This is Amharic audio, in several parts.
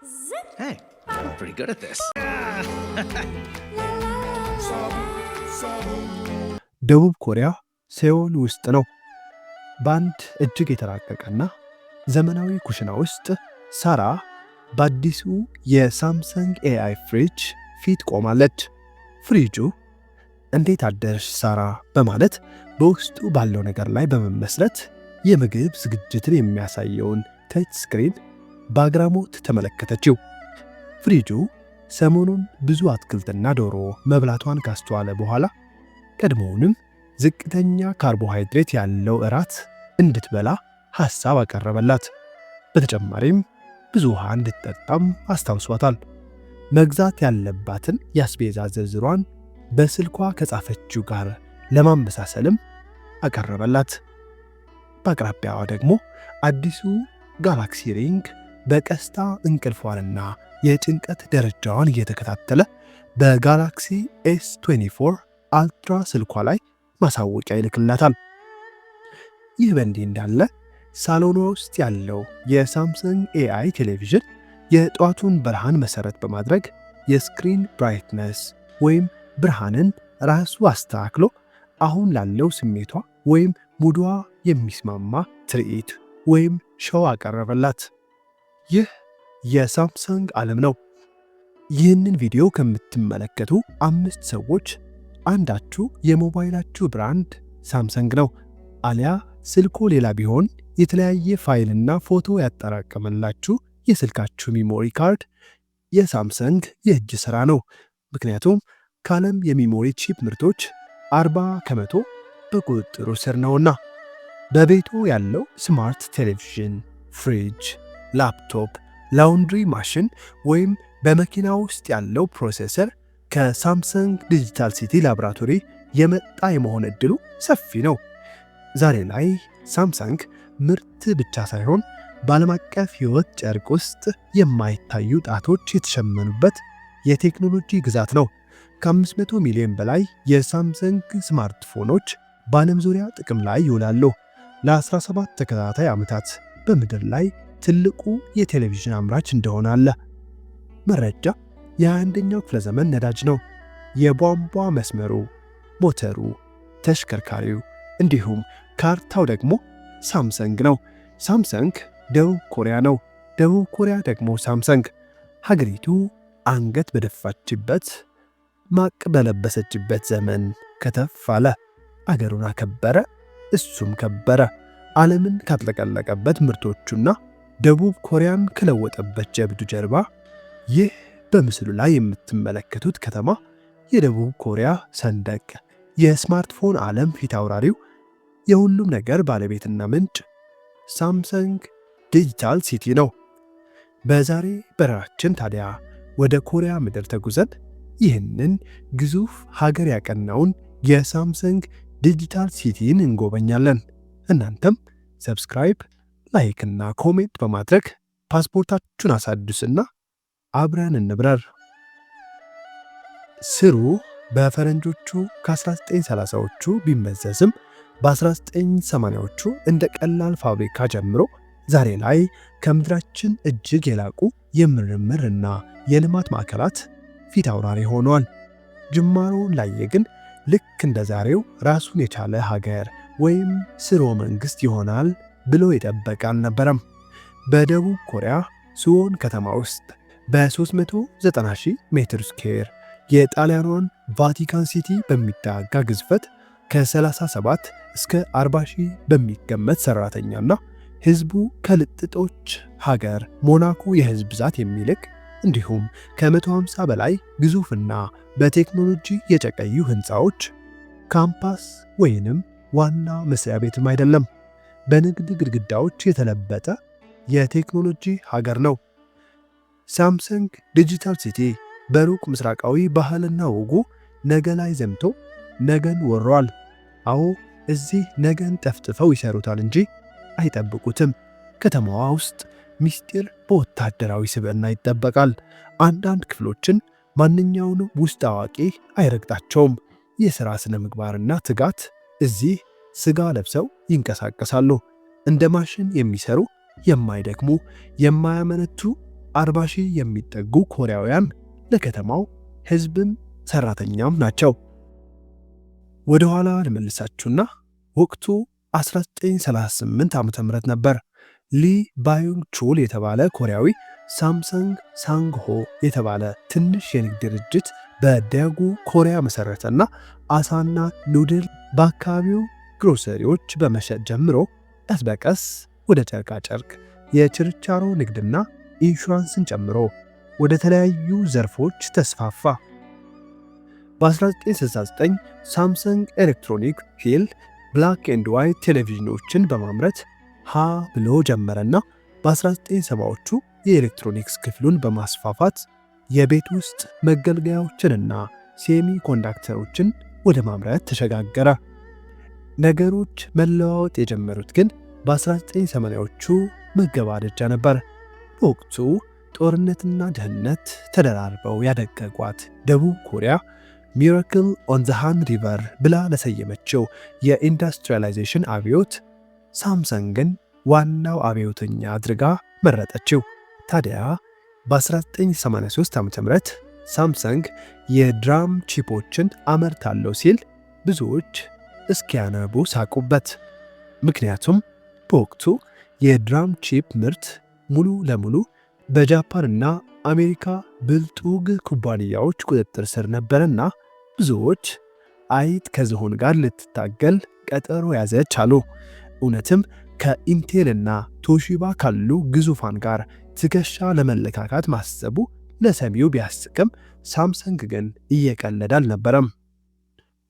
Hey, I'm pretty good at this. ደቡብ ኮሪያ ሴኦል ውስጥ ነው። በአንድ እጅግ የተራቀቀና ዘመናዊ ኩሽና ውስጥ ሳራ በአዲሱ የሳምሰንግ ኤአይ ፍሪጅ ፊት ቆማለች። ፍሪጁ እንዴት አደርሽ ሳራ በማለት በውስጡ ባለው ነገር ላይ በመመስረት የምግብ ዝግጅትን የሚያሳየውን ተች ስክሪን በአግራሞት ተመለከተችው። ፍሪጁ ሰሞኑን ብዙ አትክልትና ዶሮ መብላቷን ካስተዋለ በኋላ ቀድሞውንም ዝቅተኛ ካርቦሃይድሬት ያለው እራት እንድትበላ ሐሳብ አቀረበላት። በተጨማሪም ብዙ ውሃ እንድትጠጣም አስታውሷታል። መግዛት ያለባትን የአስቤዛ ዝርዝሯን በስልኳ ከጻፈችው ጋር ለማመሳሰልም አቀረበላት። በአቅራቢያዋ ደግሞ አዲሱ ጋላክሲ ሪንግ በቀስታ እንቅልፏንና የጭንቀት ደረጃዋን እየተከታተለ በጋላክሲ S24 አልትራ ስልኳ ላይ ማሳወቂያ ይልክላታል። ይህ በእንዲህ እንዳለ ሳሎኗ ውስጥ ያለው የሳምሰንግ ኤአይ ቴሌቪዥን የጠዋቱን ብርሃን መሰረት በማድረግ የስክሪን ብራይትነስ ወይም ብርሃንን ራሱ አስተካክሎ አሁን ላለው ስሜቷ ወይም ሙዷ የሚስማማ ትርኢት ወይም ሾው አቀረበላት። ይህ የሳምሰንግ ዓለም ነው። ይህንን ቪዲዮ ከምትመለከቱ 5 ሰዎች አንዳችሁ የሞባይላችሁ ብራንድ ሳምሰንግ ነው፣ አሊያ ስልኮ ሌላ ቢሆን የተለያየ ፋይልና ፎቶ ያጠራቀመላችሁ የስልካችሁ ሚሞሪ ካርድ የሳምሰንግ የእጅ ሥራ ነው። ምክንያቱም ከዓለም የሚሞሪ ቺፕ ምርቶች 40% በቁጥጥሩ ስር ነውና። በቤቱ ያለው ስማርት ቴሌቪዥን፣ ፍሪጅ፣ ላፕቶፕ፣ ላውንድሪ ማሽን ወይም በመኪና ውስጥ ያለው ፕሮሴሰር ከሳምሰንግ ዲጂታል ሲቲ ላቦራቶሪ የመጣ የመሆን ዕድሉ ሰፊ ነው። ዛሬ ላይ ሳምሰንግ ምርት ብቻ ሳይሆን በዓለም አቀፍ ሕይወት ጨርቅ ውስጥ የማይታዩ ጣቶች የተሸመኑበት የቴክኖሎጂ ግዛት ነው። ከ500 ሚሊዮን በላይ የሳምሰንግ ስማርትፎኖች በዓለም ዙሪያ ጥቅም ላይ ይውላሉ። ለ17 ተከታታይ ዓመታት በምድር ላይ ትልቁ የቴሌቪዥን አምራች እንደሆነ አለ። መረጃ የ21ኛው ክፍለ ዘመን ነዳጅ ነው። የቧንቧ መስመሩ፣ ሞተሩ፣ ተሽከርካሪው እንዲሁም ካርታው ደግሞ ሳምሰንግ ነው። ሳምሰንግ ደቡብ ኮሪያ ነው። ደቡብ ኮሪያ ደግሞ ሳምሰንግ። ሀገሪቱ አንገት በደፋችበት ማቅ በለበሰችበት ዘመን ከተፍ አለ። አገሩን አከበረ፣ እሱም ከበረ። ዓለምን ካጥለቀለቀበት ምርቶቹና ደቡብ ኮሪያን ከለወጠበት ጀብዱ ጀርባ ይህ በምስሉ ላይ የምትመለከቱት ከተማ የደቡብ ኮሪያ ሰንደቅ፣ የስማርትፎን ዓለም ፊት አውራሪው፣ የሁሉም ነገር ባለቤትና ምንጭ ሳምሰንግ ዲጂታል ሲቲ ነው። በዛሬ በረራችን ታዲያ ወደ ኮሪያ ምድር ተጉዘን ይህንን ግዙፍ ሀገር ያቀናውን የሳምሰንግ ዲጂታል ሲቲን እንጎበኛለን። እናንተም ሰብስክራይብ፣ ላይክ እና ኮሜንት በማድረግ ፓስፖርታችሁን አሳድሱና አብረን እንብረር። ስሩ በፈረንጆቹ ከ1930ዎቹ ቢመዘዝም በ1980ዎቹ እንደ ቀላል ፋብሪካ ጀምሮ ዛሬ ላይ ከምድራችን እጅግ የላቁ የምርምርና የልማት ማዕከላት ፊት አውራሪ ሆኗል። ጅማሮውን ላየ ግን ልክ እንደ ዛሬው ራሱን የቻለ ሀገር ወይም ስርወ መንግሥት ይሆናል ብሎ የጠበቀ አልነበረም። በደቡብ ኮሪያ ሱዎን ከተማ ውስጥ በ390,000 ሜትር ስኩዌር የጣሊያኗን ቫቲካን ሲቲ በሚጠጋ ግዝፈት ከ37 እስከ 40,000 በሚገመት ሠራተኛና ሕዝቡ ከልጥጦች ሀገር ሞናኮ የሕዝብ ብዛት የሚልቅ እንዲሁም ከ150 በላይ ግዙፍና በቴክኖሎጂ የጨቀዩ ሕንፃዎች ካምፓስ ወይንም ዋና መስሪያ ቤትም አይደለም። በንግድ ግድግዳዎች የተለበጠ የቴክኖሎጂ ሀገር ነው። ሳምሰንግ ዲጂታል ሲቲ በሩቅ ምስራቃዊ ባህልና ወጉ ነገ ላይ ዘምቶ ነገን ወሯል። አዎ እዚህ ነገን ጠፍጥፈው ይሰሩታል እንጂ አይጠብቁትም። ከተማዋ ውስጥ ሚስጢር በወታደራዊ ስብዕና ይጠበቃል። አንዳንድ ክፍሎችን ማንኛውንም ውስጥ አዋቂ አይረግጣቸውም። የሥራ ስነ ምግባርና ትጋት እዚህ ሥጋ ለብሰው ይንቀሳቀሳሉ። እንደ ማሽን የሚሰሩ የማይደክሙ የማያመነቱ 40,000 የሚጠጉ ኮሪያውያን ለከተማው ሕዝብም ሰራተኛም ናቸው። ወደ ኋላ ልመልሳችሁና ወቅቱ 1938 ዓ.ም ነበር። ሊ ባዩንግ ቹል የተባለ ኮሪያዊ ሳምሰንግ ሳንግሆ የተባለ ትንሽ የንግድ ድርጅት በደጉ ኮሪያ መሰረተና አሳና ኑድል በአካባቢው ግሮሰሪዎች በመሸጥ ጀምሮ ቀስ በቀስ ወደ ጨርቃጨርቅ፣ የችርቻሮ ንግድና ኢንሹራንስን ጨምሮ ወደ ተለያዩ ዘርፎች ተስፋፋ። በ1969 ሳምሰንግ ኤሌክትሮኒክ ሂል ብላክ ኤንድ ዋይት ቴሌቪዥኖችን በማምረት ሀ ብሎ ጀመረና በ1970ዎቹ የኤሌክትሮኒክስ ክፍሉን በማስፋፋት የቤት ውስጥ መገልገያዎችንና ሴሚ ኮንዳክተሮችን ወደ ማምረት ተሸጋገረ። ነገሮች መለዋወጥ የጀመሩት ግን በ1980ዎቹ መገባደጃ ነበር። በወቅቱ ጦርነትና ድህነት ተደራርበው ያደቀቋት ደቡብ ኮሪያ ሚራክል ኦን ዘ ሃን ሪቨር ብላ ለሰየመችው የኢንዱስትሪያላይዜሽን አብዮት ሳምሰንግን ዋናው አብዮተኛ አድርጋ መረጠችው። ታዲያ በ1983 ዓ.ም ሳምሰንግ የድራም ቺፖችን አመርታለሁ ሲል ብዙዎች እስኪያነቡ ሳቁበት። ምክንያቱም በወቅቱ የድራም ቺፕ ምርት ሙሉ ለሙሉ በጃፓንና አሜሪካ ብልጡግ ኩባንያዎች ቁጥጥር ስር ነበረና ብዙዎች አይጥ ከዝሆን ጋር ልትታገል ቀጠሮ ያዘች አሉ። እውነትም ከኢንቴልና ቶሺባ ካሉ ግዙፋን ጋር ትከሻ ለመለካካት ማሰቡ ለሰሚው ቢያስቅም ሳምሰንግ ግን እየቀለደ አልነበረም።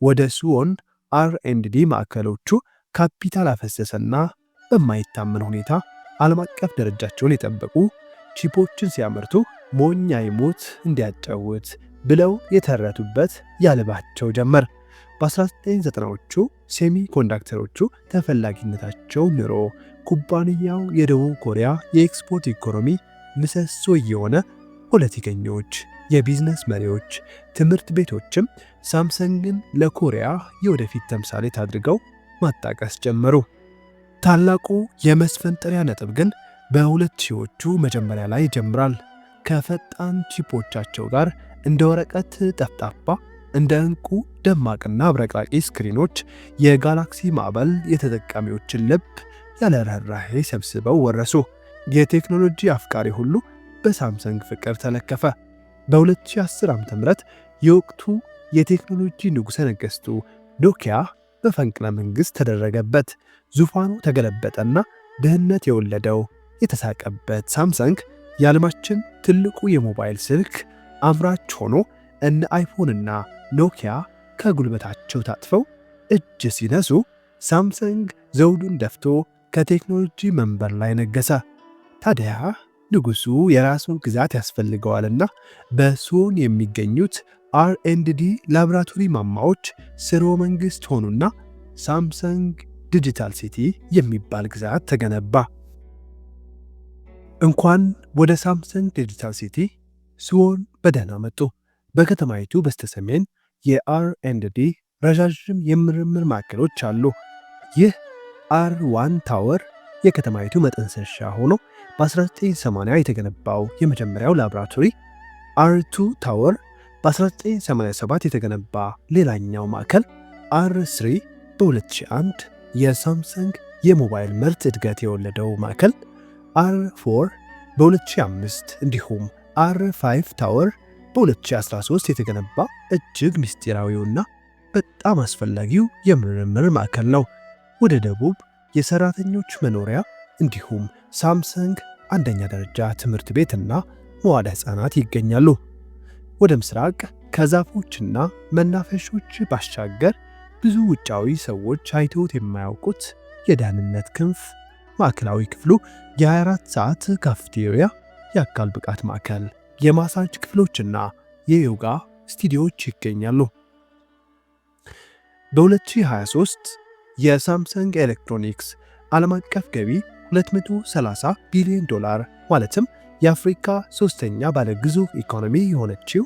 ወደ ሱዎን R&D ማዕከሎቹ ካፒታል አፈሰሰና በማይታመን ሁኔታ ዓለም አቀፍ ደረጃቸውን የጠበቁ ቺፖችን ሲያመርቱ ሞኛ ይሞት እንዲያጫውት ብለው የተረቱበት ያልባቸው ጀመር። በ1990ዎቹ ሴሚ ኮንዳክተሮቹ ተፈላጊነታቸው ንሮ ኩባንያው የደቡብ ኮሪያ የኤክስፖርት ኢኮኖሚ ምሰሶ የሆነ ፖለቲከኞች፣ የቢዝነስ መሪዎች፣ ትምህርት ቤቶችም ሳምሰንግን ለኮሪያ የወደፊት ተምሳሌት አድርገው ማጣቀስ ጀመሩ። ታላቁ የመስፈንጠሪያ ነጥብ ግን በ2000ዎቹ መጀመሪያ ላይ ይጀምራል። ከፈጣን ቺፖቻቸው ጋር እንደ ወረቀት ጠፍጣፋ፣ እንደ ዕንቁ ደማቅና አብረቅራቂ ስክሪኖች የጋላክሲ ማዕበል የተጠቃሚዎችን ልብ ያለ ርኅራኄ ሰብስበው ወረሱ። የቴክኖሎጂ አፍቃሪ ሁሉ በሳምሰንግ ፍቅር ተለከፈ። በ2010 ዓ.ም የወቅቱ የቴክኖሎጂ ንጉሠ ነገሥቱ ኖኪያ በፈንቅለ መንግሥት ተደረገበት። ዙፋኑ ተገለበጠና ድህነት የወለደው የተሳቀበት ሳምሰንግ የዓለማችን ትልቁ የሞባይል ስልክ አምራች ሆኖ እነ አይፎንና ኖኪያ ከጉልበታቸው ታጥፈው እጅ ሲነሱ ሳምሰንግ ዘውዱን ደፍቶ ከቴክኖሎጂ መንበር ላይ ነገሰ። ታዲያ ንጉሱ የራሱ ግዛት ያስፈልገዋልና በሱዎን የሚገኙት R&D ላቦራቶሪ ማማዎች ስርወ መንግስት ሆኑና ሳምሰንግ ዲጂታል ሲቲ የሚባል ግዛት ተገነባ። እንኳን ወደ ሳምሰንግ ዲጂታል ሲቲ ሱዎን በደህና መጡ። በከተማይቱ በስተሰሜን የR&D ረዣዥም የምርምር ማዕከሎች አሉ። ይህ R1 ታወር የከተማይቱ መጠንሰሻ ሆኖ በ1980 የተገነባው የመጀመሪያው ላቦራቶሪ፣ R2 ታወር በ1987 የተገነባ ሌላኛው ማዕከል፣ R3 በ2001 የሳምሰንግ የሞባይል ምርት እድገት የወለደው ማዕከል፣ R4 በ2005 እንዲሁም R5 ታወር በ2013 የተገነባ እጅግ ምስጢራዊውና በጣም አስፈላጊው የምርምር ማዕከል ነው። ወደ ደቡብ የሰራተኞች መኖሪያ እንዲሁም ሳምሰንግ አንደኛ ደረጃ ትምህርት ቤትና መዋዕለ ሕፃናት ይገኛሉ። ወደ ምስራቅ ከዛፎችና መናፈሾች ባሻገር ብዙ ውጫዊ ሰዎች አይተውት የማያውቁት የደህንነት ክንፍ፣ ማዕከላዊ ክፍሉ የ24 ሰዓት ካፍቴሪያ፣ የአካል ብቃት ማዕከል፣ የማሳጅ ክፍሎችና የዮጋ ስቱዲዮዎች ይገኛሉ። በ2023 የሳምሰንግ ኤሌክትሮኒክስ ዓለም አቀፍ ገቢ $230 ቢሊዮን ማለትም የአፍሪካ ሶስተኛ ባለ ግዙፍ ኢኮኖሚ የሆነችው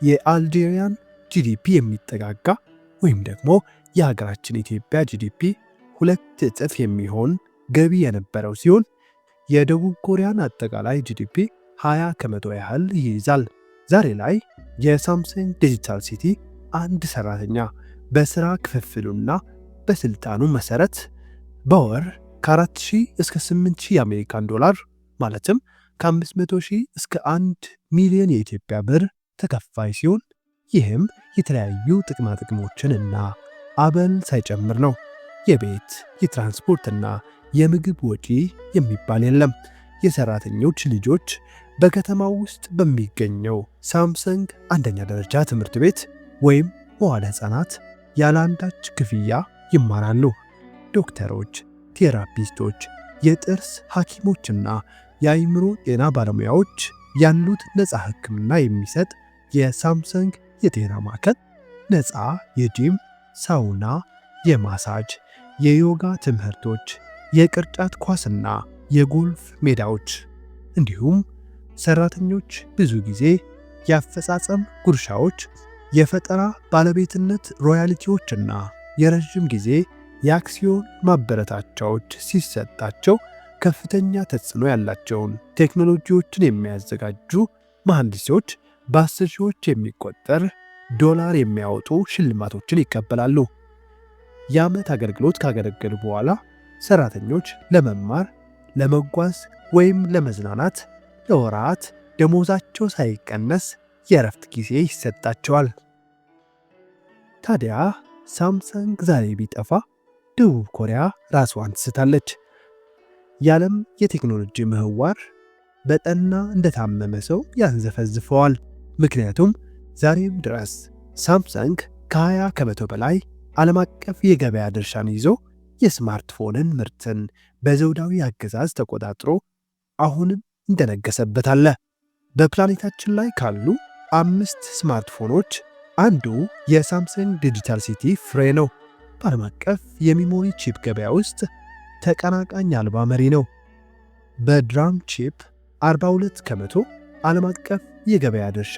የአልጄሪያን ጂዲፒ የሚጠጋጋ ወይም ደግሞ የሀገራችን ኢትዮጵያ ጂዲፒ 2 እጥፍ የሚሆን ገቢ የነበረው ሲሆን የደቡብ ኮሪያን አጠቃላይ ጂዲፒ 20 ከመቶ ያህል ይይዛል። ዛሬ ላይ የሳምሰንግ ዲጂታል ሲቲ አንድ ሰራተኛ በስራ ክፍፍሉና በስልጣኑ መሰረት በወር ከ4,000 እስከ 8,000 የአሜሪካን ዶላር ማለትም ከ500,000 እስከ 1 ሚሊዮን የኢትዮጵያ ብር ተከፋይ ሲሆን ይህም የተለያዩ ጥቅማጥቅሞችንና አበል ሳይጨምር ነው። የቤት የትራንስፖርትና የምግብ ወጪ የሚባል የለም። የሰራተኞች ልጆች በከተማው ውስጥ በሚገኘው ሳምሰንግ አንደኛ ደረጃ ትምህርት ቤት ወይም መዋለ ሕፃናት ያለ አንዳች ክፍያ ይማራሉ። ዶክተሮች፣ ቴራፒስቶች፣ የጥርስ ሐኪሞችና የአይምሮ ጤና ባለሙያዎች ያሉት ነፃ ሕክምና የሚሰጥ የሳምሰንግ የጤና ማዕከል ነፃ የጂም፣ ሳውና፣ የማሳጅ፣ የዮጋ ትምህርቶች፣ የቅርጫት ኳስና የጎልፍ ሜዳዎች እንዲሁም ሰራተኞች ብዙ ጊዜ የአፈጻጸም ጉርሻዎች፣ የፈጠራ ባለቤትነት ሮያልቲዎችና የረዥም ጊዜ የአክሲዮን ማበረታቻዎች ሲሰጣቸው ከፍተኛ ተጽዕኖ ያላቸውን ቴክኖሎጂዎችን የሚያዘጋጁ መሐንዲሶች በ10 ሺዎች የሚቆጠር ዶላር የሚያወጡ ሽልማቶችን ይቀበላሉ። የዓመት አገልግሎት ካገለገሉ በኋላ ሰራተኞች ለመማር፣ ለመጓዝ ወይም ለመዝናናት ለወራት ደሞዛቸው ሳይቀነስ የእረፍት ጊዜ ይሰጣቸዋል። ታዲያ ሳምሰንግ ዛሬ ቢጠፋ ደቡብ ኮሪያ ራስዋን ትስታለች። የዓለም የቴክኖሎጂ ምህዋር በጠና እንደታመመ ሰው ያንዘፈዝፈዋል። ምክንያቱም ዛሬም ድረስ ሳምሰንግ ከ20 ከመቶ በላይ ዓለም አቀፍ የገበያ ድርሻን ይዞ የስማርትፎንን ምርትን በዘውዳዊ አገዛዝ ተቆጣጥሮ አሁንም እንደነገሰበት አለ። በፕላኔታችን ላይ ካሉ 5 ስማርትፎኖች አንዱ የሳምሰንግ ዲጂታል ሲቲ ፍሬ ነው። በዓለም አቀፍ የሚሞሪ ቺፕ ገበያ ውስጥ ተቀናቃኝ አልባ መሪ ነው። በድራም ቺፕ 42 ከመቶ ዓለም አቀፍ የገበያ ድርሻ፣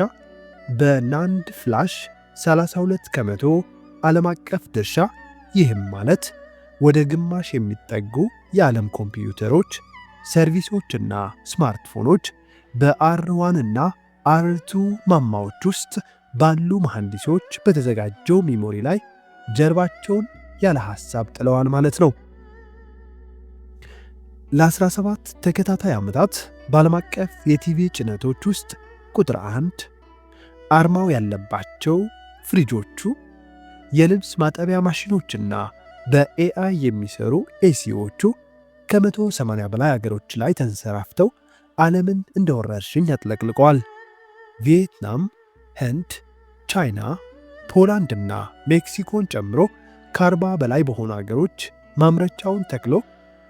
በናንድ ፍላሽ 32 ከመቶ ዓለም አቀፍ ድርሻ። ይህም ማለት ወደ ግማሽ የሚጠጉ የዓለም ኮምፒውተሮች፣ ሰርቪሶችና ስማርትፎኖች በአር1 እና አር2 ማማዎች ውስጥ ባሉ መሐንዲሶች በተዘጋጀው ሚሞሪ ላይ ጀርባቸውን ያለ ሐሳብ ጥለዋል ማለት ነው። ለ17 ተከታታይ ዓመታት በዓለም አቀፍ የቲቪ ጭነቶች ውስጥ ቁጥር 1 አርማው ያለባቸው ፍሪጆቹ፣ የልብስ ማጠቢያ ማሽኖችና በኤአይ የሚሰሩ ኤሲዎቹ ከ180 በላይ አገሮች ላይ ተንሰራፍተው ዓለምን እንደ ወረርሽኝ አጥለቅልቀዋል። ቪየትናም፣ ህንድ፣ ቻይና፣ ፖላንድ እና ሜክሲኮን ጨምሮ ከ40 በላይ በሆኑ አገሮች ማምረቻውን ተክሎ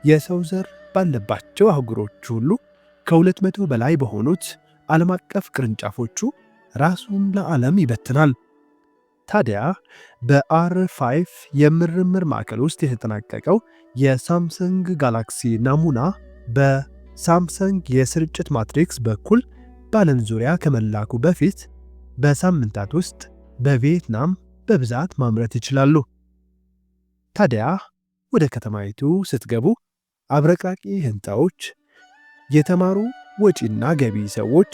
የሰው ዘር ባለባቸው አህጉሮች ሁሉ ከ200 በላይ በሆኑት ዓለም አቀፍ ቅርንጫፎቹ ራሱን ለዓለም ይበትናል። ታዲያ በአር5 የምርምር ማዕከል ውስጥ የተጠናቀቀው የሳምሰንግ ጋላክሲ ናሙና በሳምሰንግ የስርጭት ማትሪክስ በኩል በዓለም ዙሪያ ከመላኩ በፊት በሳምንታት ውስጥ በቪየትናም በብዛት ማምረት ይችላሉ። ታዲያ ወደ ከተማይቱ ስትገቡ አብረቅራቂ ህንፃዎች፣ የተማሩ ወጪና ገቢ ሰዎች፣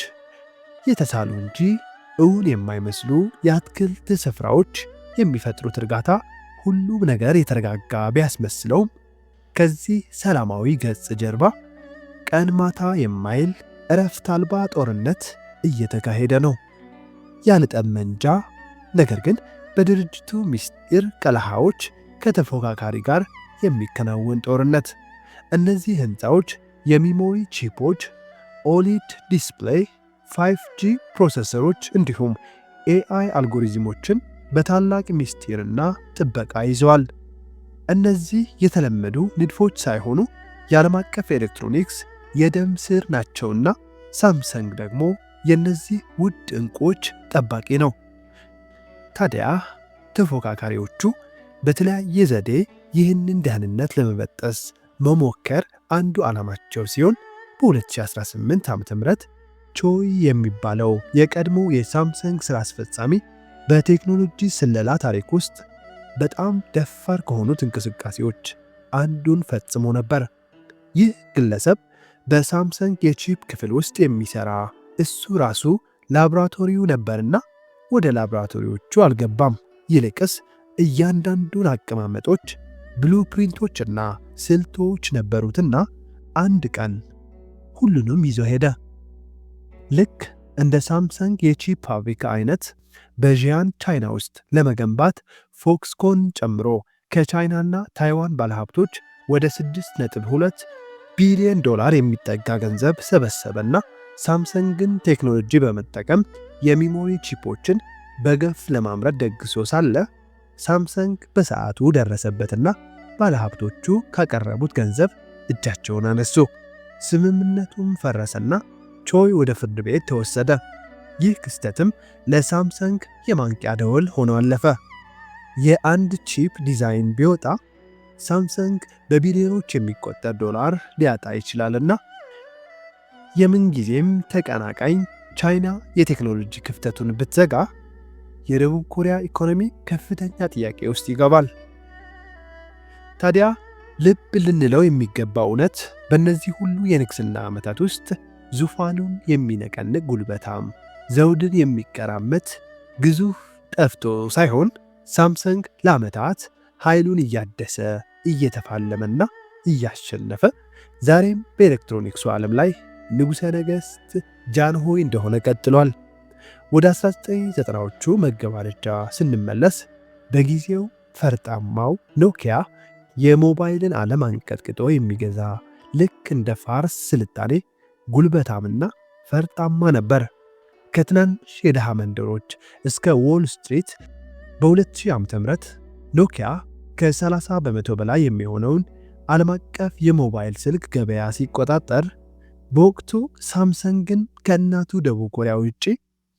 የተሳሉ እንጂ እውን የማይመስሉ የአትክልት ስፍራዎች የሚፈጥሩት እርጋታ ሁሉም ነገር የተረጋጋ ቢያስመስለውም ከዚህ ሰላማዊ ገጽ ጀርባ ቀን ማታ የማይል እረፍት አልባ ጦርነት እየተካሄደ ነው። ያለ ጠመንጃ ነገር ግን በድርጅቱ ምስጢር ቀለሃዎች ከተፎካካሪ ጋር የሚከናወን ጦርነት። እነዚህ ህንፃዎች የሚሞሪ ቺፖች፣ ኦሊድ ዲስፕሌይ፣ 5G ፕሮሰሰሮች እንዲሁም ኤአይ አልጎሪዝሞችን በታላቅ ምስጢርና ጥበቃ ይዘዋል። እነዚህ የተለመዱ ንድፎች ሳይሆኑ የዓለም አቀፍ ኤሌክትሮኒክስ የደም ስር ናቸውና ሳምሰንግ ደግሞ የእነዚህ ውድ ዕንቁዎች ጠባቂ ነው። ታዲያ ተፎካካሪዎቹ በተለያየ ዘዴ ይህንን ደህንነት ለመበጠስ መሞከር አንዱ ዓላማቸው ሲሆን በ2018 ዓ.ም ቾይ የሚባለው የቀድሞ የሳምሰንግ ሥራ አስፈጻሚ በቴክኖሎጂ ስለላ ታሪክ ውስጥ በጣም ደፋር ከሆኑት እንቅስቃሴዎች አንዱን ፈጽሞ ነበር። ይህ ግለሰብ በሳምሰንግ የቺፕ ክፍል ውስጥ የሚሰራ እሱ ራሱ ላብራቶሪው ነበርና ወደ ላብራቶሪዎቹ አልገባም። ይልቅስ እያንዳንዱን አቀማመጦች ብሉፕሪንቶችና ስልቶች ነበሩትና አንድ ቀን ሁሉንም ይዞ ሄደ። ልክ እንደ ሳምሰንግ የቺፕ ፋብሪካ አይነት በዢያን ቻይና ውስጥ ለመገንባት ፎክስኮን ጨምሮ ከቻይናና ታይዋን ባለሀብቶች ወደ 6.2 ቢሊዮን ዶላር የሚጠጋ ገንዘብ ሰበሰበና ሳምሰንግን ቴክኖሎጂ በመጠቀም የሚሞሪ ቺፖችን በገፍ ለማምረት ደግሶ ሳለ ሳምሰንግ በሰዓቱ ደረሰበትና ባለሀብቶቹ ካቀረቡት ገንዘብ እጃቸውን አነሱ። ስምምነቱም ፈረሰና ቾይ ወደ ፍርድ ቤት ተወሰደ። ይህ ክስተትም ለሳምሰንግ የማንቂያ ደወል ሆኖ አለፈ። የአንድ ቺፕ ዲዛይን ቢወጣ ሳምሰንግ በቢሊዮኖች የሚቆጠር ዶላር ሊያጣ ይችላልና የምንጊዜም ተቀናቃኝ ቻይና የቴክኖሎጂ ክፍተቱን ብትዘጋ የደቡብ ኮሪያ ኢኮኖሚ ከፍተኛ ጥያቄ ውስጥ ይገባል። ታዲያ ልብ ልንለው የሚገባ እውነት በእነዚህ ሁሉ የንግስና ዓመታት ውስጥ ዙፋኑን የሚነቀንቅ ጉልበታም ዘውድን የሚቀራመት ግዙፍ ጠፍቶ ሳይሆን ሳምሰንግ ለዓመታት ኃይሉን እያደሰ እየተፋለመና እያሸነፈ ዛሬም በኤሌክትሮኒክሱ ዓለም ላይ ንጉሠ ነገሥት ጃንሆይ እንደሆነ ቀጥሏል። ወደ 1990ዎቹ መገባደጃ ስንመለስ በጊዜው ፈርጣማው ኖኪያ የሞባይልን ዓለም አንቀጥቅጦ የሚገዛ ልክ እንደ ፋርስ ስልጣኔ ጉልበታምና ፈርጣማ ነበር። ከትናንሽ የድሃ መንደሮች እስከ ዎል ስትሪት በ2000 ዓ.ም ኖኪያ ከ30 በመቶ በላይ የሚሆነውን ዓለም አቀፍ የሞባይል ስልክ ገበያ ሲቆጣጠር በወቅቱ ሳምሰንግን ከእናቱ ደቡብ ኮሪያ ውጪ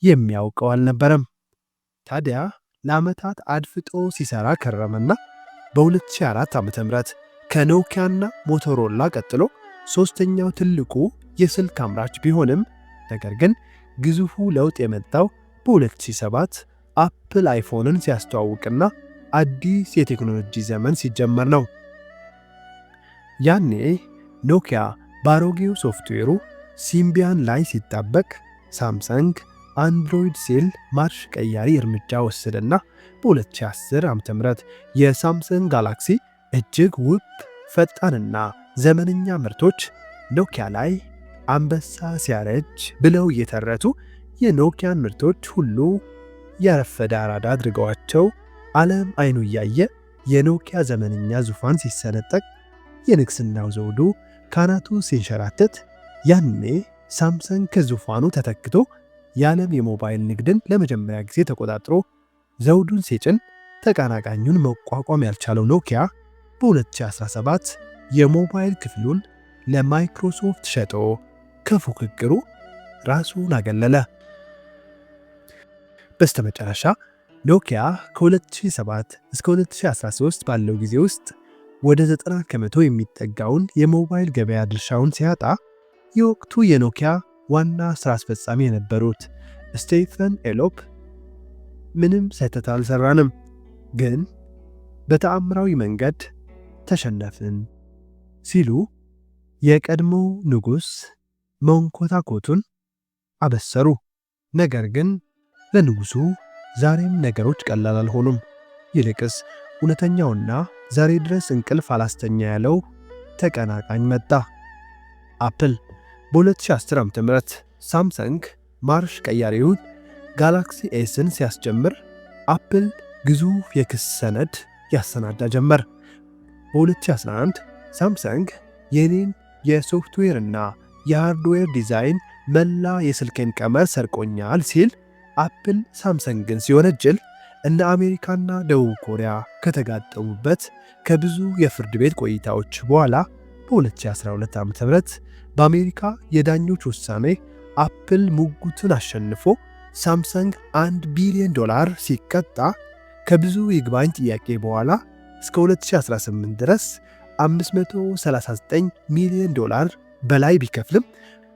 የሚያውቀው አልነበረም። ታዲያ ለዓመታት አድፍጦ ሲሰራ ከረመና በ2004 ዓ.ም ከኖኪያና ሞቶሮላ ቀጥሎ ሶስተኛው ትልቁ የስልክ አምራች ቢሆንም ነገር ግን ግዙፉ ለውጥ የመጣው በ2007 አፕል አይፎንን ሲያስተዋውቅና አዲስ የቴክኖሎጂ ዘመን ሲጀመር ነው። ያኔ ኖኪያ በአሮጌው ሶፍትዌሩ ሲምቢያን ላይ ሲጣበቅ ሳምሰንግ አንድሮይድ ሲል ማርሽ ቀያሪ እርምጃ ወሰደና በ2010 ዓ.ም የሳምሰንግ ጋላክሲ እጅግ ውብ ፈጣንና ዘመነኛ ምርቶች ኖኪያ ላይ አንበሳ ሲያረጅ ብለው እየተረቱ የኖኪያን ምርቶች ሁሉ ያረፈደ አራዳ አድርገዋቸው ዓለም አይኑ እያየ የኖኪያ ዘመነኛ ዙፋን ሲሰነጠቅ የንግስናው ዘውዱ ካናቱ ሲንሸራተት ያኔ ሳምሰንግ ከዙፋኑ ተተክቶ የዓለም የሞባይል ንግድን ለመጀመሪያ ጊዜ ተቆጣጥሮ ዘውዱን ሲጭን ተቀናቃኙን መቋቋም ያልቻለው ኖኪያ በ2017 የሞባይል ክፍሉን ለማይክሮሶፍት ሸጦ ከፉክክሩ ራሱን አገለለ። በስተመጨረሻ ኖኪያ ከ2007 እስከ 2013 ባለው ጊዜ ውስጥ ወደ 90 ከመቶ የሚጠጋውን የሞባይል ገበያ ድርሻውን ሲያጣ የወቅቱ የኖኪያ ዋና ሥራ አስፈጻሚ የነበሩት ስቴፈን ኤሎፕ ምንም ስህተት አልሰራንም፣ ግን በተአምራዊ መንገድ ተሸነፍን ሲሉ የቀድሞ ንጉሥ መንኮታኮቱን አበሰሩ። ነገር ግን ለንጉሡ ዛሬም ነገሮች ቀላል አልሆኑም። ይልቅስ እውነተኛውና ዛሬ ድረስ እንቅልፍ አላስተኛ ያለው ተቀናቃኝ መጣ። አፕል በ2010 ዓ.ም ሳምሰንግ ማርሽ ቀያሪውን ጋላክሲ ኤስን ሲያስጀምር አፕል ግዙፍ የክስ ሰነድ ያሰናዳ ጀመር። በ2011 ሳምሰንግ የኔን የሶፍትዌርና የሃርድዌር ዲዛይን መላ የስልኬን ቀመር ሰርቆኛል ሲል አፕል ሳምሰንግን ሲወነጅል እነ አሜሪካና ደቡብ ኮሪያ ከተጋጠሙበት ከብዙ የፍርድ ቤት ቆይታዎች በኋላ በ2012 ዓ.ም በአሜሪካ የዳኞች ውሳኔ አፕል ሙግቱን አሸንፎ ሳምሰንግ $1 ቢሊዮን ሲቀጣ ከብዙ ይግባኝ ጥያቄ በኋላ እስከ 2018 ድረስ $539 ሚሊዮን በላይ ቢከፍልም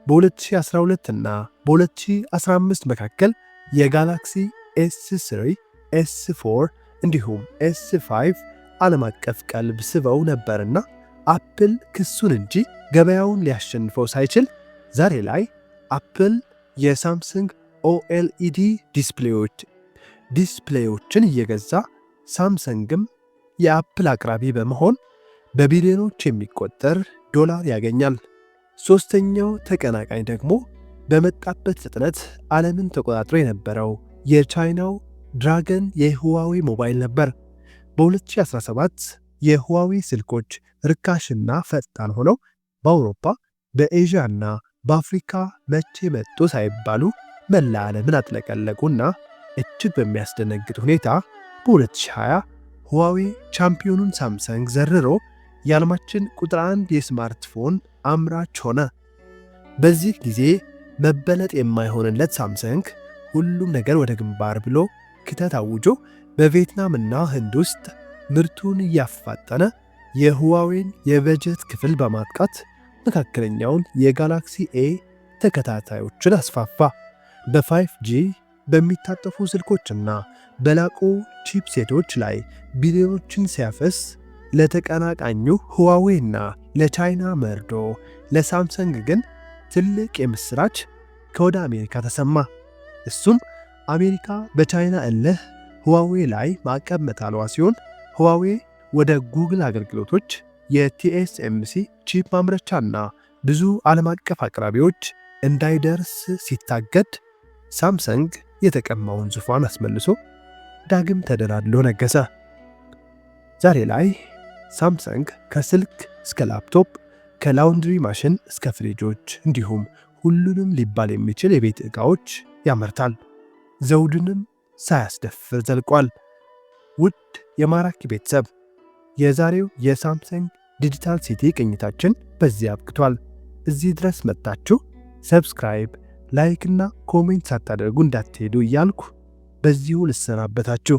በ2012 እና በ2015 መካከል የጋላክሲ S3፣ S4 እንዲሁም S5 ዓለም አቀፍ ቀልብ ስበው ነበርና አፕል ክሱን እንጂ ገበያውን ሊያሸንፈው ሳይችል ዛሬ ላይ አፕል የሳምሰንግ ኦኤልኢዲ ዲስፕሌዮችን እየገዛ ሳምሰንግም የአፕል አቅራቢ በመሆን በቢሊዮኖች የሚቆጠር ዶላር ያገኛል። ሦስተኛው ተቀናቃኝ ደግሞ በመጣበት ፍጥነት ዓለምን ተቆጣጥሮ የነበረው የቻይናው ድራገን የሁዋዌ ሞባይል ነበር። በ2017 የሁዋዌ ስልኮች ርካሽና ፈጣን ሆነው በአውሮፓ በኤዥያና በአፍሪካ መቼ መጡ ሳይባሉ መላ ዓለምን አጥለቀለቁና እጅግ በሚያስደነግጥ ሁኔታ በ2020 ሁዋዌ ቻምፒዮኑን ሳምሰንግ ዘርሮ የዓለማችን ቁጥር 1 የስማርትፎን አምራች ሆነ። በዚህ ጊዜ መበለጥ የማይሆንለት ሳምሰንግ ሁሉም ነገር ወደ ግንባር ብሎ ክተት አውጆ በቪየትናምና ህንድ ውስጥ ምርቱን እያፋጠነ የሁዋዌን የበጀት ክፍል በማጥቃት መካከለኛውን የጋላክሲ ኤ ተከታታዮችን አስፋፋ። በ5G በሚታጠፉ ስልኮችና በላቁ ቺፕሴቶች ላይ ቢሊዮኖችን ሲያፈስ ለተቀናቃኙ ሁዋዌና ለቻይና መርዶ፣ ለሳምሰንግ ግን ትልቅ የምስራች ከወደ አሜሪካ ተሰማ። እሱም አሜሪካ በቻይና እልህ ሁዋዌ ላይ ማዕቀብ መጣሏ ሲሆን ሁዋዌ ወደ ጉግል አገልግሎቶች የቲኤስኤምሲ ቺፕ ማምረቻና ብዙ ዓለም አቀፍ አቅራቢዎች እንዳይደርስ ሲታገድ ሳምሰንግ የተቀማውን ዙፋን አስመልሶ ዳግም ተደላድሎ ነገሰ። ዛሬ ላይ ሳምሰንግ ከስልክ እስከ ላፕቶፕ፣ ከላውንድሪ ማሽን እስከ ፍሪጆች እንዲሁም ሁሉንም ሊባል የሚችል የቤት ዕቃዎች ያመርታል። ዘውድንም ሳያስደፍር ዘልቋል። ውድ የማራኪ ቤተሰብ የዛሬው የሳምሰንግ ዲጂታል ሲቲ ቅኝታችን በዚህ አብቅቷል። እዚህ ድረስ መጥታችሁ ሰብስክራይብ፣ ላይክ እና ኮሜንት ሳታደርጉ እንዳትሄዱ እያልኩ በዚሁ ልሰናበታችሁ።